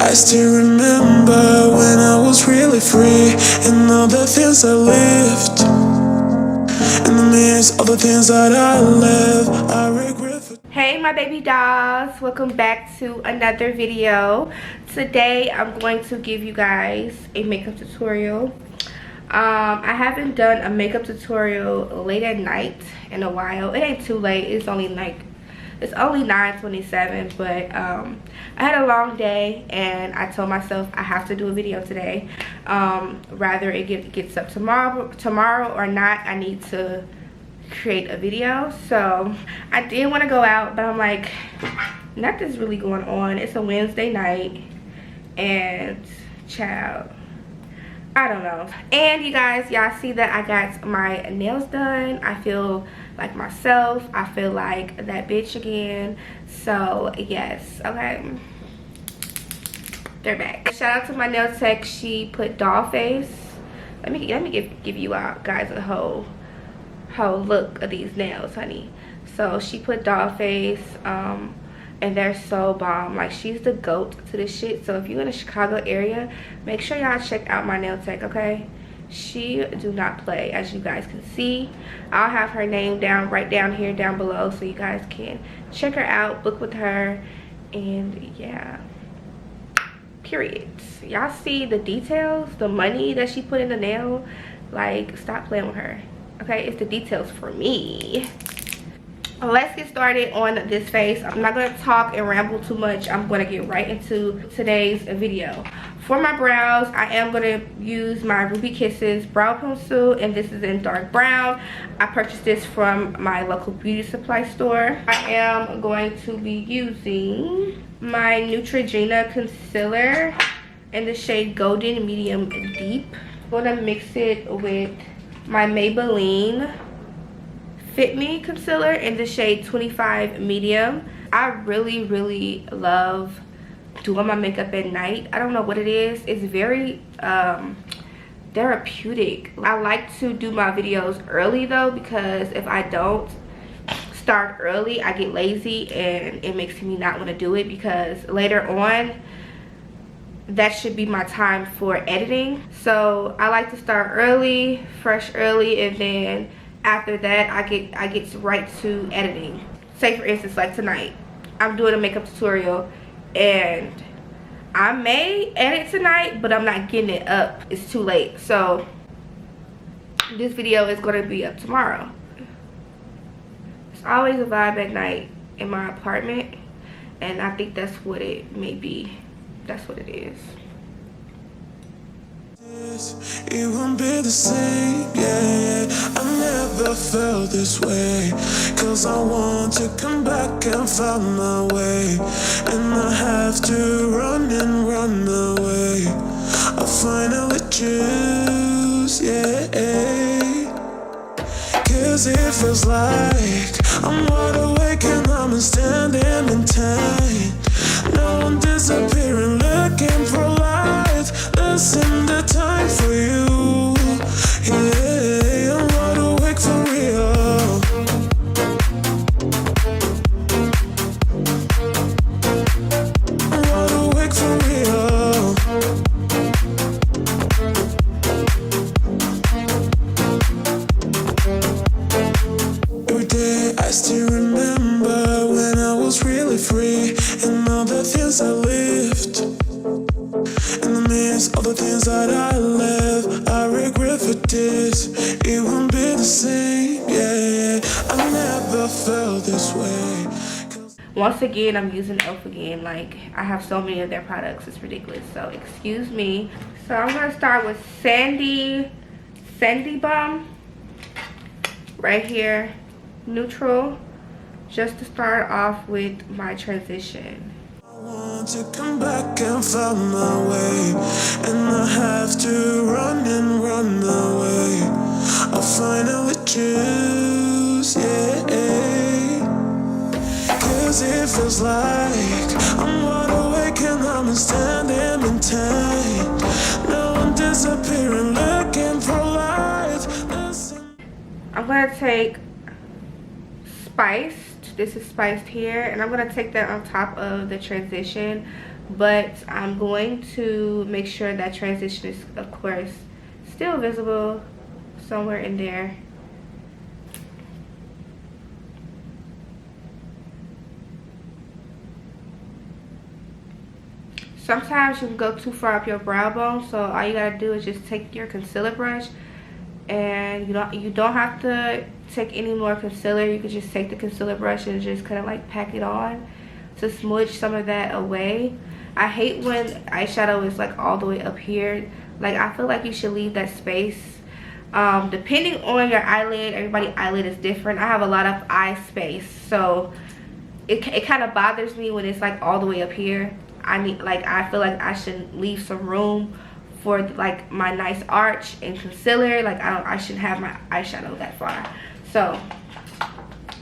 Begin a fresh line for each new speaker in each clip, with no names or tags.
I still remember when I was really free, and all the things I lived, and the midst of the things that I left, I regret.
Hey my baby dolls, welcome back to another video. Today I'm going to give you guys a makeup tutorial. I haven't done a makeup tutorial late at night in a while. It ain't too late, it's only 9:27, but I had a long day and I told myself I have to do a video today. Rather it gets up tomorrow or not, I need to create a video. So I did want to go out, but I'm like, nothing's really going on. It's a Wednesday night and child, I don't know. And you guys, y'all see that I got my nails done. I feel like myself. I feel like that bitch again. So yes, okay, they're back. Shout out to my nail tech. She put doll face. Let me give you guys a whole look of these nails, honey. So she put doll face, and they're so bomb. Like, she's the goat to this shit. So if you're in the Chicago area, make sure y'all check out my nail tech, okay? She do not play, as you guys can see. I'll have her name right down here down below, so you guys can check her out, book with her, and yeah, period. Y'all see the details, the money that she put in the nail. Like, stop playing with her, okay? It's the details for me. Let's get started on this face. I'm not going to talk and ramble too much. I'm going to get right into today's video. For my brows, I am going to use my Ruby Kisses brow pencil, and this is in dark brown. I purchased this from my local beauty supply store. I am going to be using my Nuetrogena concealer in the shade Golden Medium Deep. I'm going to mix it with my Maybelline Fit Me concealer in the shade 25 Medium. I really love doing my makeup at night. I don't know what it is. It's very therapeutic. I like to do my videos early though, because if I don't start early, I get lazy and it makes me not want to do it, because later on that should be my time for editing. So I like to start early, fresh early, and then after that I get right to editing. Say for instance, like tonight I'm doing a makeup tutorial and I may edit tonight, but I'm not getting it up, it's too late. So this video is going to be up tomorrow. It's always a vibe at night in my apartment, and I think that's what it may be. That's what it is.
It won't be the same, yeah. I never felt this way, 'cause I want to come back and find my way, and I have to run and run away. I finally choose, yeah, 'cause it feels like I'm wide awake and I'm standing in time. No, I'm disappearing, looking for life. Listen, the time for you. Yeah, I'm wide awake for real. I'm wide awake for real. Every day I still remember when I was really free, and all the things I lived, in the midst of the things that I left, I regret for this. It won't be the same, yeah. I never felt this way.
Once again, I'm using E.L.F again. Like, I have so many of their products, it's ridiculous, so excuse me. So I'm gonna start with Sandy Bomb right here, neutral, just to start off with my transition.
I want to come back and find my way, and I have to run and run away. I finally choose, yeah, 'cause it feels like I'm wide awake and I'm standing in time. No, I'm disappearing, looking for life. Listen.
I'm gonna take Spiced. This is Spiced here, and I'm gonna take that on top of the transition but I'm going to make sure that transition is, of course, still visible somewhere in there. Sometimes you can go too far up your brow bone, so all you gotta do is just take your concealer brush, and you don't have to take any more concealer. You can just take the concealer brush and just kind of like pack it on to smudge some of that away. I hate when eyeshadow is like all the way up here. Like, I feel like you should leave that space. Depending on your eyelid, everybody's eyelid is different. I have a lot of eye space, so it kind of bothers me when it's like all the way up here. I feel like I should leave some room for like my nice arch and concealer. Like, I shouldn't have my eyeshadow that far. So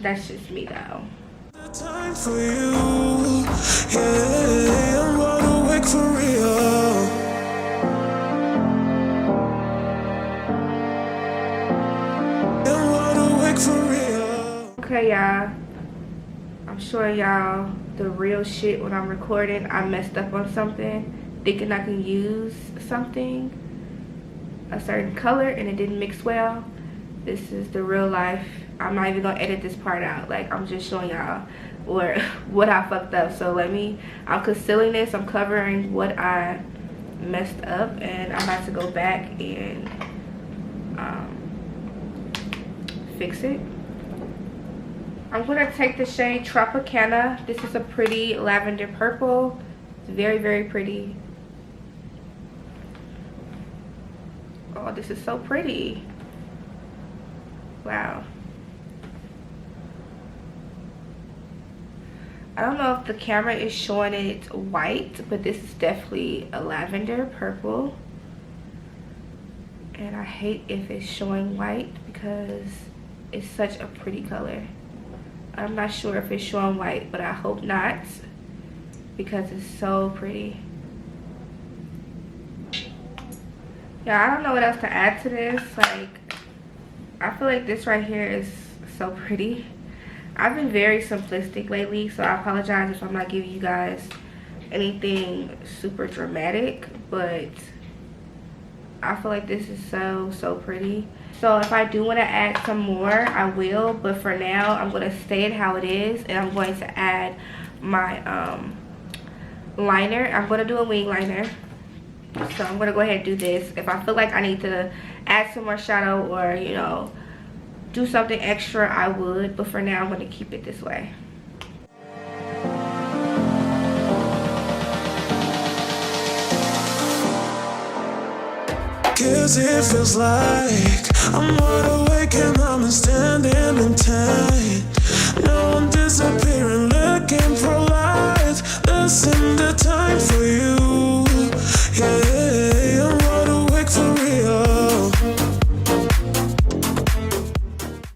that's just me though.
Time for you, yeah, I'm wide awake for real. I'm wide awake for real.
Okay, y'all, I'm sure y'all the real shit when I'm recording. I messed up on something, thinking I can use something, a certain color, and it didn't mix well. This is the real life. I'm not even gonna edit this part out. Like, I'm just showing y'all what I fucked up. So I'm concealing this. I'm covering what I messed up, and I'm about to go back and fix it. I'm gonna take the shade Tropicana. This is a pretty lavender purple. It's very, very pretty. Oh, this is so pretty. Wow. I don't know if the camera is showing it white, but this is definitely a lavender purple. And I hate if it's showing white because it's such a pretty color. I'm not sure if it's showing white, but I hope not, because it's so pretty. Yeah, I don't know what else to add to this. Like, I feel like this right here is so pretty. I've been very simplistic lately, so I apologize if I'm not giving you guys anything super dramatic, but I feel like this is so pretty. So if I do want to add some more, I will, but for now I'm going to stay it how it is, and I'm going to add my liner. I'm going to do a wing liner, so I'm going to go ahead and do this. If I feel like I need to add some more shadow or, you know, do something extra, I would, but for now I'm going to keep it this way.
Cause it feels like I'm wide awake and I'm standing in time. Now I'm disappearing, looking for light. This isn't the time for you. Yeah, I'm wide awake for real.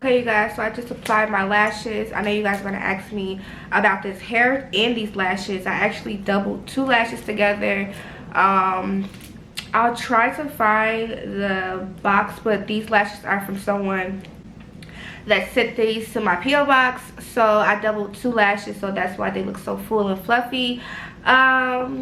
Okay, you guys, so I just applied my lashes. I know you guys are going to ask me about this hair and these lashes. I actually doubled 2 lashes together. I'll try to find the box, but these lashes are from someone that sent these to my P.O. box. So I doubled 2 lashes, so that's why they look so full and fluffy. Now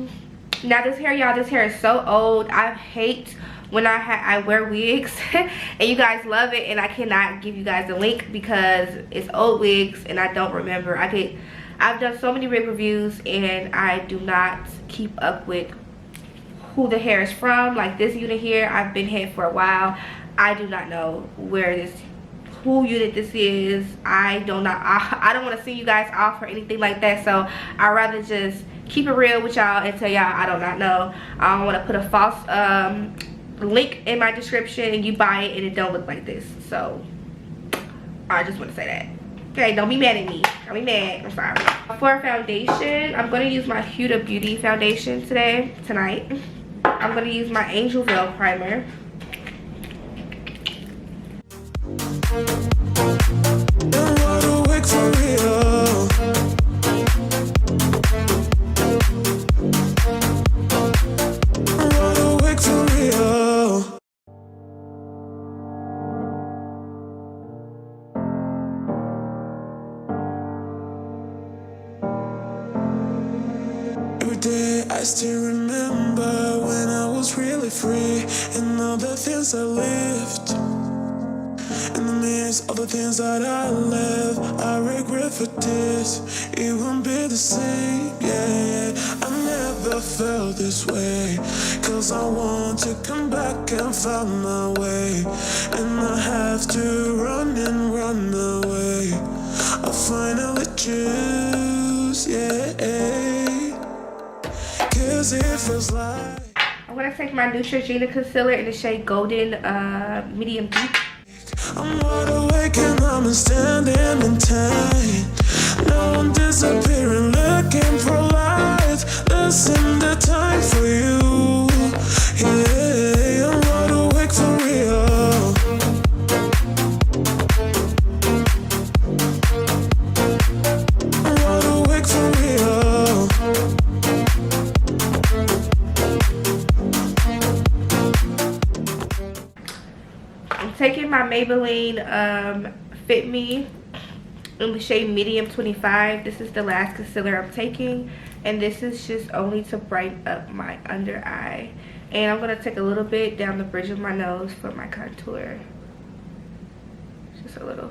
this hair, y'all, this hair is so old. I hate when I wear wigs and you guys love it, and I cannot give you guys a link because it's old wigs and I don't remember. I've done so many wig reviews and I do not keep up with who the hair is from. Like this unit here, I've been here for a while. I do not know who unit this is. I don't want to see you guys off or anything like that, so I'd rather just keep it real with y'all and tell y'all I do not know. I don't want to put a false link in my description and you buy it and it don't look like this. So I just want to say that. Okay, don't be mad at me. Don't be mad. I'm sorry. For foundation, I'm going to use my Hua Beauty foundation tonight. I'm going to use my Angel Veil primer.
Every day I still remember when I was really free and all the things I lived. In the midst of the things that I left, I regret for this. It won't be the same, yeah. I never felt this way, cause I want to come back and find my way. And I have to run and run away. I finally choose, yeah. Cause it feels like
I'm gonna take my Nuetrogena concealer in the shade Golden Medium Deep.
I'm wide awake and I'm standing in time. Now I'm disappearing, looking for light. Listen, the time for you. Yeah, I'm wide awake for real. I'm wide awake for real.
I'm taking my Maybelline Fit Me in the shade Medium 25. This is the last concealer I'm taking, and this is just only to brighten up my under eye. And I'm going to take a little bit down the bridge of my nose for my contour. Just a little.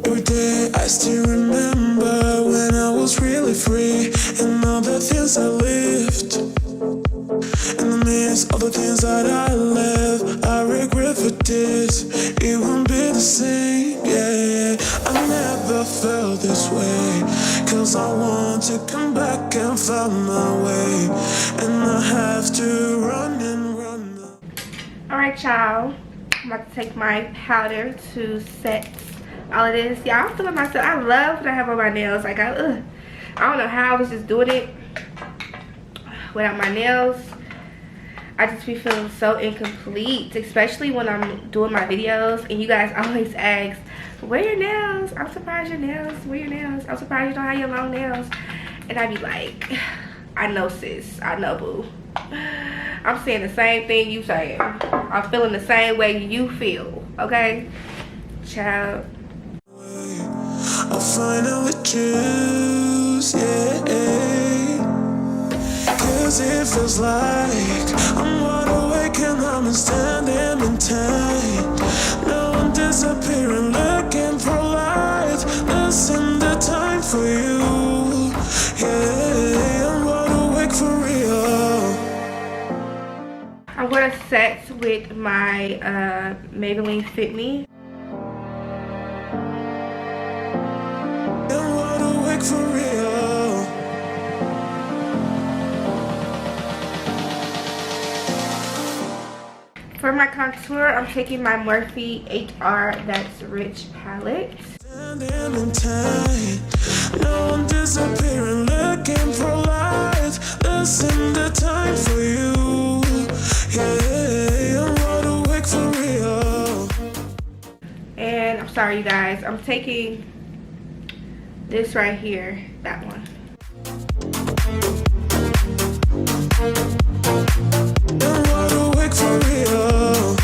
Every day I still remember when I was really free and all the things I lived. In the midst of the things that I left, I regret for this. It won't be the same, yeah. I never felt this way, cause I want to come back and find my way. And I have to run and run.
Alright, y'all. I'm about to take my powder to set all of this. Y'all, I'm feeling myself. I love what I have on my nails. Like, I don't know how I was just doing it without my nails. I just be feeling so incomplete, especially when I'm doing my videos and you guys always ask, where your nails? I'm surprised your nails. Where your nails? I'm surprised you don't have your long nails. And I be like, I know, sis. I know, boo. I'm saying the same thing you saying. I'm feeling the same way you feel, okay? Child.
I finally choose, yeah. Cause it feels like I'm wide awake and I'm standing in time. Now I'm disappearing, looking for light. Listen, the time for you. Yeah, I'm wide awake for real.
I'm gonna set with my Maybelline Fit Me.
I'm wide awake for real.
For my contour, I'm taking my Morphe HR That's Rich palette.
Standing in time. Now I'm disappearing, looking for light. Listen, the time for you. Yeah, I'm wide awake for real.
And I'm sorry, you guys. I'm taking this right here, that one.
I'm wide awake for real.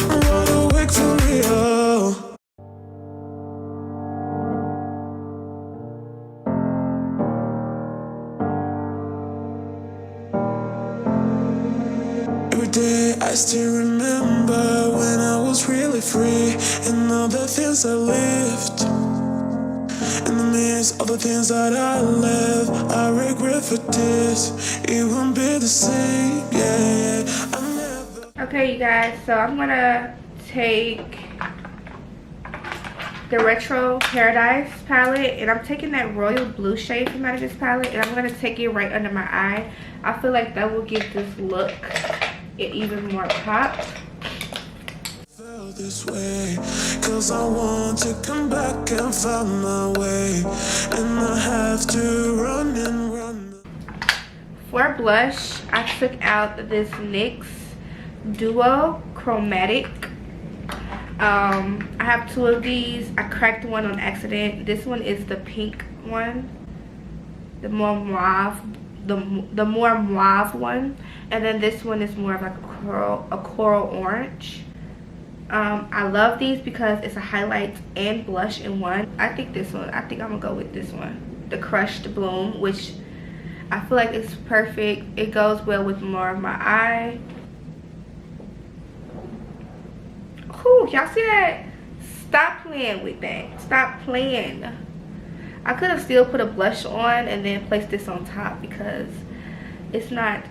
I'm wide awake for real. Every day I still remember when I was really free and all the things I lived. In the midst of the things that I left, I regret for this. It won't be the same, yeah. I never.
Okay, you guys. So I'm gonna take the Retro Paradise palette, and I'm taking that royal blue shade from out of this palette, and I'm gonna take it right under my eye. I feel like that will give this look it even more pop.
Felt this way, cause I want to come back and find my way. And I have to run and run.
For blush, I took out this NYX Duo Chromatic. I have two of these. I cracked one on accident. This one is the pink one, the more mauve one, and then this one is more of like a coral orange. I love these because it's a highlight and blush in one. I think this one, I think I'm gonna go with this one, the Crushed Bloom, which I feel like it's perfect. It goes well with more of my eye. Ooh, y'all see that? Stop playing with that. Stop playing. I could have still put a blush on and then placed this on top because it's not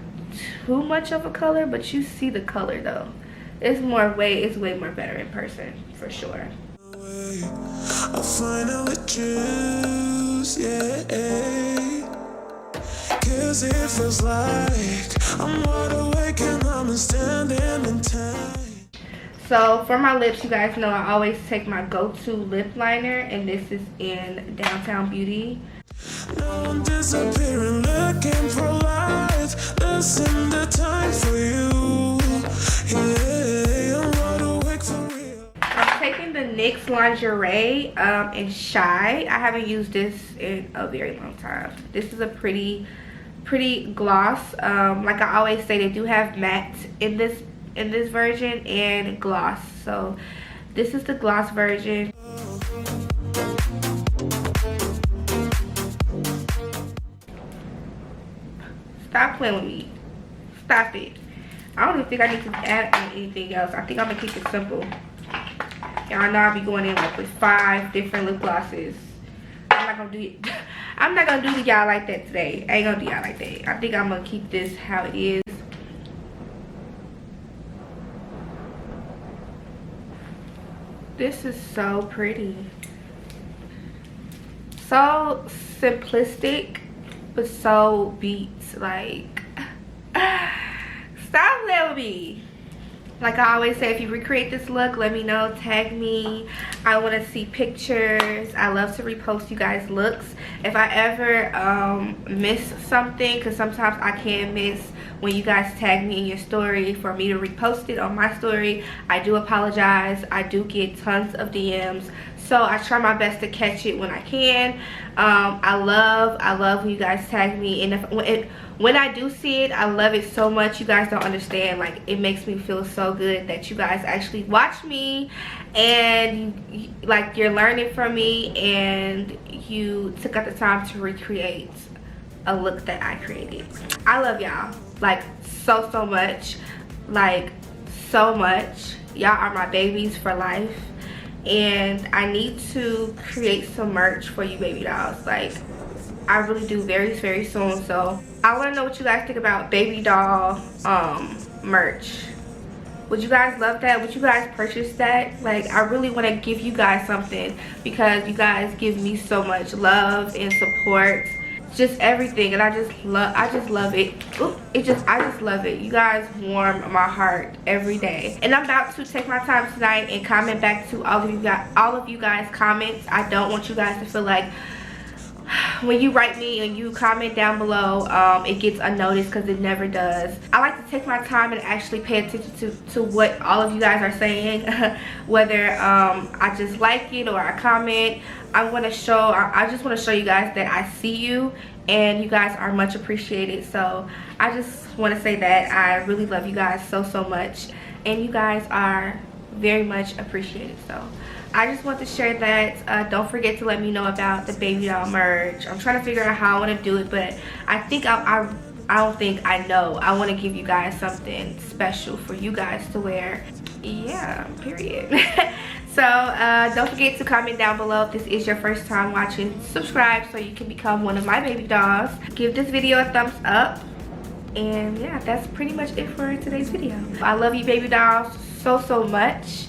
too much of a color, but you see the color though. It's way more better in person for sure.
I finally choose, yeah. Cause it feels like I'm wide awake and I'm standing in time.
So for my lips, you guys know I always take my go-to lip liner, and this is in Downtown Beauty.
Now I'm disappearing, looking for life. Listen, the time for you. Yeah, I'm wide awake for real.
I'm taking the NYX Lingerie in Shy. I haven't used this in a very long time. This is a pretty gloss. Like I always say, they do have matte in this version and gloss. So this is the gloss version. Stop playing with me. Stop it. I don't even think I need to add on anything else. I think I'm gonna keep it simple. Y'all know I'll be going in like with 5 different lip glosses. I'm not gonna do it. I'm not gonna do y'all like that today. I ain't gonna do y'all like that. I think I'm gonna keep this how it is. This is so pretty. So simplistic, but so beats. Like, stop playing with me. Like I always say, if you recreate this look, let me know, tag me. I want to see pictures. I love to repost you guys' looks. If I ever miss something, because sometimes I can miss when you guys tag me in your story for me to repost it on my story, I do apologize. I do get tons of DMs, so I try my best to catch it when I can. I love when you guys tag me, and when I do see it, I love it so much. You guys don't understand. Like, it makes me feel so good that you guys actually watch me and like you're learning from me and you took out the time to recreate a look that I created. I love y'all like so much, like so much. Y'all are my babies for life, and I need to create some merch for you baby dolls. Like, I really do, very soon. So I want to know what you guys think about baby doll merch. Would you guys love that? Would you guys purchase that? Like, I really want to give you guys something because you guys give me so much love and support, just everything, and I just love it. Ooh, I just love it. You guys warm my heart every day. And I'm about to take my time tonight and comment back to all of you guys comments. I don't want you guys to feel like when you write me and you comment down below, it gets unnoticed, because it never does. I like to take my time and actually pay attention to what all of you guys are saying, whether I just like it or I comment. I just want to show you guys that I see you and you guys are much appreciated. So I just want to say that I really love you guys so much, and you guys are very much appreciated. So I just want to share that. Don't forget to let me know about the baby doll merch. I'm trying to figure out how I want to do it, but I think I don't think I know. I want to give you guys something special for you guys to wear. Yeah, period. So don't forget to comment down below if this is your first time watching. Subscribe so you can become one of my baby dolls. Give this video a thumbs up. And yeah, that's pretty much it for today's video. I love you baby dolls so much.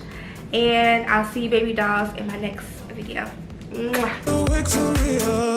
And I'll see you baby dolls in my next video. Mwah.